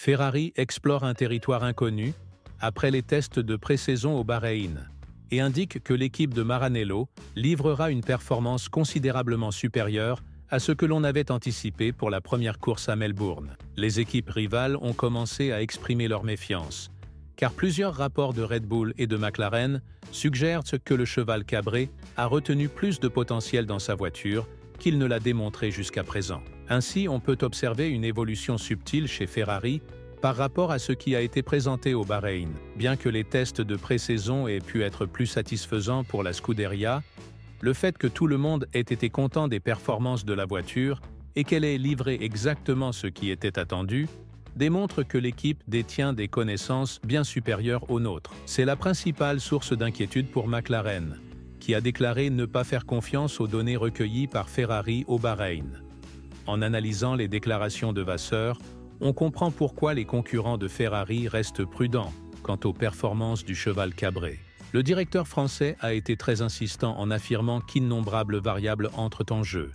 Ferrari explore un territoire inconnu après les tests de pré-saison au Bahreïn et indique que l'équipe de Maranello livrera une performance considérablement supérieure à ce que l'on avait anticipé pour la première course à Melbourne. Les équipes rivales ont commencé à exprimer leur méfiance, car plusieurs rapports de Red Bull et de McLaren suggèrent que le cheval cabré a retenu plus de potentiel dans sa voiture qu'il ne l'a démontré jusqu'à présent. Ainsi, on peut observer une évolution subtile chez Ferrari par rapport à ce qui a été présenté au Bahreïn. Bien que les tests de pré-saison aient pu être plus satisfaisants pour la Scuderia, le fait que tout le monde ait été content des performances de la voiture et qu'elle ait livré exactement ce qui était attendu, démontre que l'équipe détient des connaissances bien supérieures aux nôtres. C'est la principale source d'inquiétude pour McLaren, qui a déclaré ne pas faire confiance aux données recueillies par Ferrari au Bahreïn. En analysant les déclarations de Vasseur, on comprend pourquoi les concurrents de Ferrari restent prudents quant aux performances du cheval cabré. Le directeur français a été très insistant en affirmant qu'innombrables variables entrent en jeu.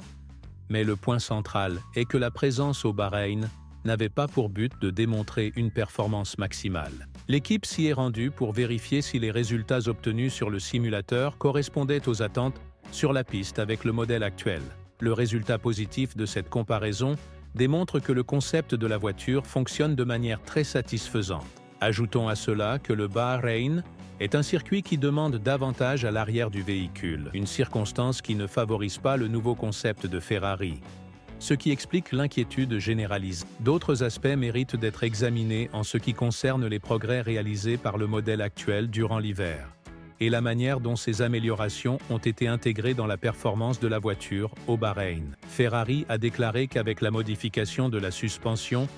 Mais le point central est que la présence au Bahreïn n'avait pas pour but de démontrer une performance maximale. L'équipe s'y est rendue pour vérifier si les résultats obtenus sur le simulateur correspondaient aux attentes sur la piste avec le modèle actuel. Le résultat positif de cette comparaison démontre que le concept de la voiture fonctionne de manière très satisfaisante. Ajoutons à cela que le Bahreïn est un circuit qui demande davantage à l'arrière du véhicule, une circonstance qui ne favorise pas le nouveau concept de Ferrari, ce qui explique l'inquiétude généralisée. D'autres aspects méritent d'être examinés en ce qui concerne les progrès réalisés par le modèle actuel durant l'hiver, et la manière dont ces améliorations ont été intégrées dans la performance de la voiture au Bahreïn. Ferrari a déclaré qu'avec la modification de la suspension,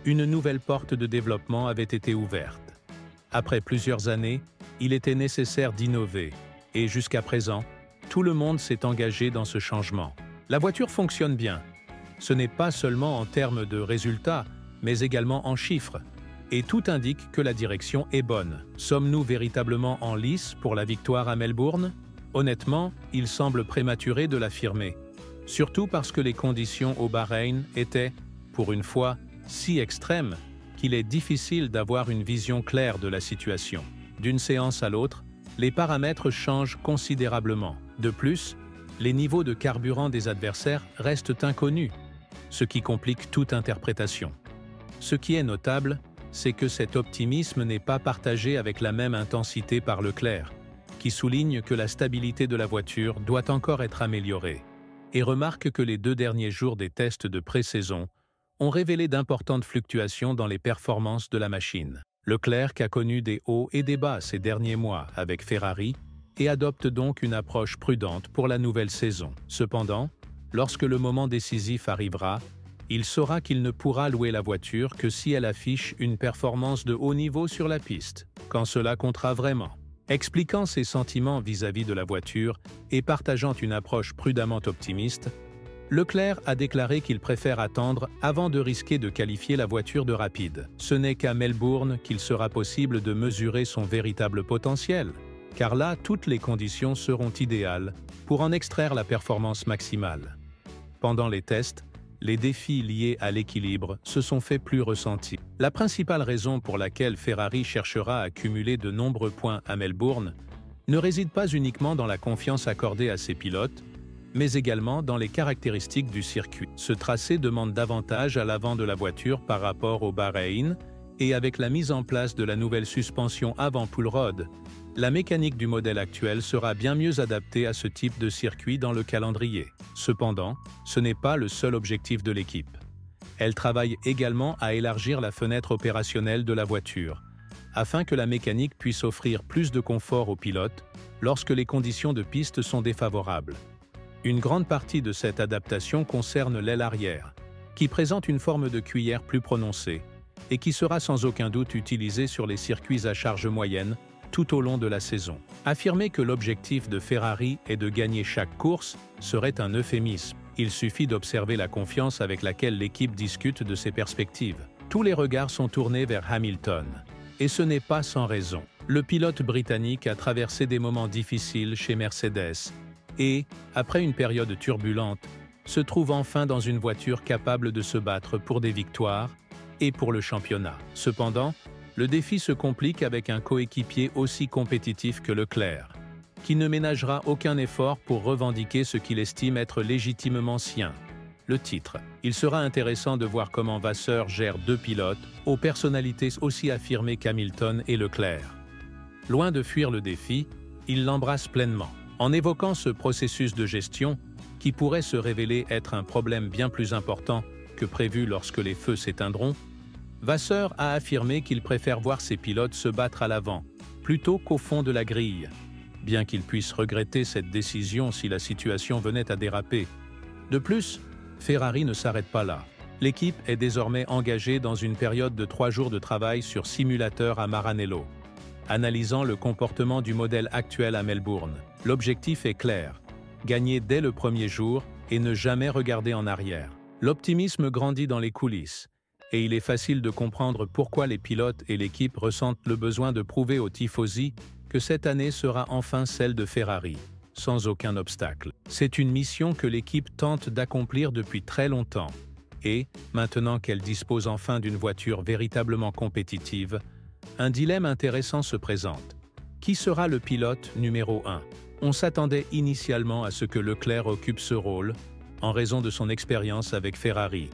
une nouvelle porte de développement avait été ouverte. Après plusieurs années, il était nécessaire d'innover, et jusqu'à présent, tout le monde s'est engagé dans ce changement. La voiture fonctionne bien. Ce n'est pas seulement en termes de résultats, mais également en chiffres. Et tout indique que la direction est bonne. Sommes-nous véritablement en lice pour la victoire à Melbourne? Honnêtement, il semble prématuré de l'affirmer. Surtout parce que les conditions au Bahreïn étaient, pour une fois, si extrêmes qu'il est difficile d'avoir une vision claire de la situation. D'une séance à l'autre, les paramètres changent considérablement. De plus, les niveaux de carburant des adversaires restent inconnus, ce qui complique toute interprétation. Ce qui est notable, c'est que cet optimisme n'est pas partagé avec la même intensité par Leclerc, qui souligne que la stabilité de la voiture doit encore être améliorée, et remarque que les 2 derniers jours des tests de pré-saison ont révélé d'importantes fluctuations dans les performances de la machine. Leclerc a connu des hauts et des bas ces derniers mois avec Ferrari et adopte donc une approche prudente pour la nouvelle saison. Cependant, lorsque le moment décisif arrivera, il saura qu'il ne pourra louer la voiture que si elle affiche une performance de haut niveau sur la piste, quand cela comptera vraiment. Expliquant ses sentiments vis-à-vis de la voiture et partageant une approche prudemment optimiste, Leclerc a déclaré qu'il préfère attendre avant de risquer de qualifier la voiture de rapide. Ce n'est qu'à Melbourne qu'il sera possible de mesurer son véritable potentiel, car là, toutes les conditions seront idéales pour en extraire la performance maximale. Pendant les tests, les défis liés à l'équilibre se sont fait plus ressentis. La principale raison pour laquelle Ferrari cherchera à cumuler de nombreux points à Melbourne ne réside pas uniquement dans la confiance accordée à ses pilotes, mais également dans les caractéristiques du circuit. Ce tracé demande davantage à l'avant de la voiture par rapport au Bahreïn, et avec la mise en place de la nouvelle suspension avant pull rod, la mécanique du modèle actuel sera bien mieux adaptée à ce type de circuit dans le calendrier. Cependant, ce n'est pas le seul objectif de l'équipe. Elle travaille également à élargir la fenêtre opérationnelle de la voiture, afin que la mécanique puisse offrir plus de confort aux pilotes lorsque les conditions de piste sont défavorables. Une grande partie de cette adaptation concerne l'aile arrière, qui présente une forme de cuillère plus prononcée et qui sera sans aucun doute utilisée sur les circuits à charge moyenne tout au long de la saison. Affirmer que l'objectif de Ferrari est de gagner chaque course serait un euphémisme. Il suffit d'observer la confiance avec laquelle l'équipe discute de ses perspectives. Tous les regards sont tournés vers Hamilton. Et ce n'est pas sans raison. Le pilote britannique a traversé des moments difficiles chez Mercedes et, après une période turbulente, se trouve enfin dans une voiture capable de se battre pour des victoires et pour le championnat. Cependant, le défi se complique avec un coéquipier aussi compétitif que Leclerc, qui ne ménagera aucun effort pour revendiquer ce qu'il estime être légitimement sien, le titre. Il sera intéressant de voir comment Vasseur gère deux pilotes aux personnalités aussi affirmées qu'Hamilton et Leclerc. Loin de fuir le défi, il l'embrasse pleinement. En évoquant ce processus de gestion, qui pourrait se révéler être un problème bien plus important que prévu lorsque les feux s'éteindront, Vasseur a affirmé qu'il préfère voir ses pilotes se battre à l'avant, plutôt qu'au fond de la grille, bien qu'il puisse regretter cette décision si la situation venait à déraper. De plus, Ferrari ne s'arrête pas là. L'équipe est désormais engagée dans une période de 3 jours de travail sur simulateur à Maranello, analysant le comportement du modèle actuel à Melbourne. L'objectif est clair, gagner dès le premier jour et ne jamais regarder en arrière. L'optimisme grandit dans les coulisses, et il est facile de comprendre pourquoi les pilotes et l'équipe ressentent le besoin de prouver aux tifosi que cette année sera enfin celle de Ferrari, sans aucun obstacle. C'est une mission que l'équipe tente d'accomplir depuis très longtemps, et, maintenant qu'elle dispose enfin d'une voiture véritablement compétitive, un dilemme intéressant se présente. Qui sera le pilote numéro 1 ? On s'attendait initialement à ce que Leclerc occupe ce rôle, en raison de son expérience avec Ferrari.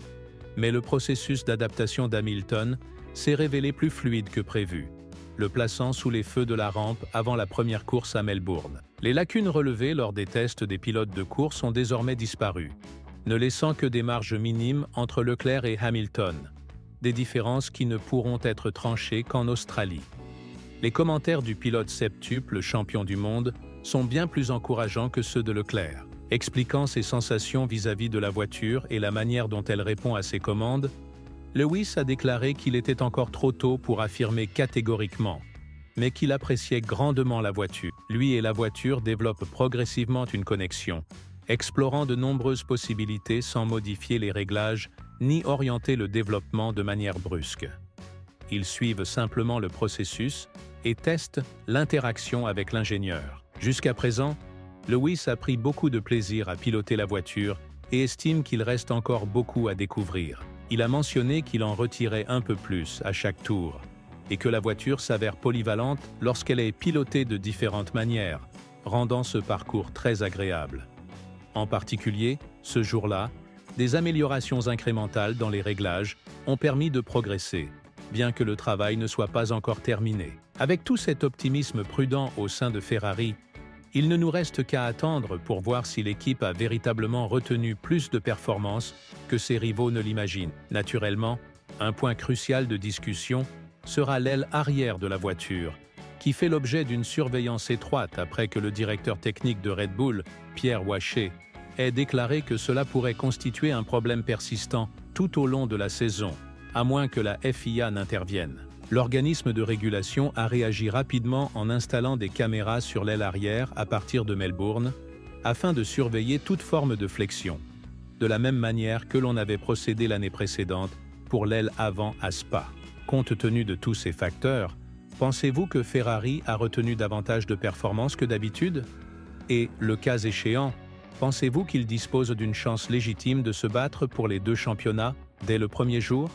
Mais le processus d'adaptation d'Hamilton s'est révélé plus fluide que prévu, le plaçant sous les feux de la rampe avant la première course à Melbourne. Les lacunes relevées lors des tests des pilotes de course ont désormais disparu, ne laissant que des marges minimes entre Leclerc et Hamilton, des différences qui ne pourront être tranchées qu'en Australie. Les commentaires du pilote septuple champion du monde sont bien plus encourageants que ceux de Leclerc. Expliquant ses sensations vis-à-vis de la voiture et la manière dont elle répond à ses commandes, Lewis a déclaré qu'il était encore trop tôt pour affirmer catégoriquement, mais qu'il appréciait grandement la voiture. Lui et la voiture développent progressivement une connexion, explorant de nombreuses possibilités sans modifier les réglages ni orienter le développement de manière brusque. Ils suivent simplement le processus et testent l'interaction avec l'ingénieur. Jusqu'à présent, Lewis a pris beaucoup de plaisir à piloter la voiture et estime qu'il reste encore beaucoup à découvrir. Il a mentionné qu'il en retirait un peu plus à chaque tour et que la voiture s'avère polyvalente lorsqu'elle est pilotée de différentes manières, rendant ce parcours très agréable. En particulier, ce jour-là, des améliorations incrémentales dans les réglages ont permis de progresser, bien que le travail ne soit pas encore terminé. Avec tout cet optimisme prudent au sein de Ferrari, il ne nous reste qu'à attendre pour voir si l'équipe a véritablement retenu plus de performances que ses rivaux ne l'imaginent. Naturellement, un point crucial de discussion sera l'aile arrière de la voiture, qui fait l'objet d'une surveillance étroite après que le directeur technique de Red Bull, Pierre Waché, ait déclaré que cela pourrait constituer un problème persistant tout au long de la saison, à moins que la FIA n'intervienne. L'organisme de régulation a réagi rapidement en installant des caméras sur l'aile arrière à partir de Melbourne, afin de surveiller toute forme de flexion, de la même manière que l'on avait procédé l'année précédente pour l'aile avant à Spa. Compte tenu de tous ces facteurs, pensez-vous que Ferrari a retenu davantage de performances que d'habitude ? Et, le cas échéant, pensez-vous qu'il dispose d'une chance légitime de se battre pour les 2 championnats dès le premier jour ?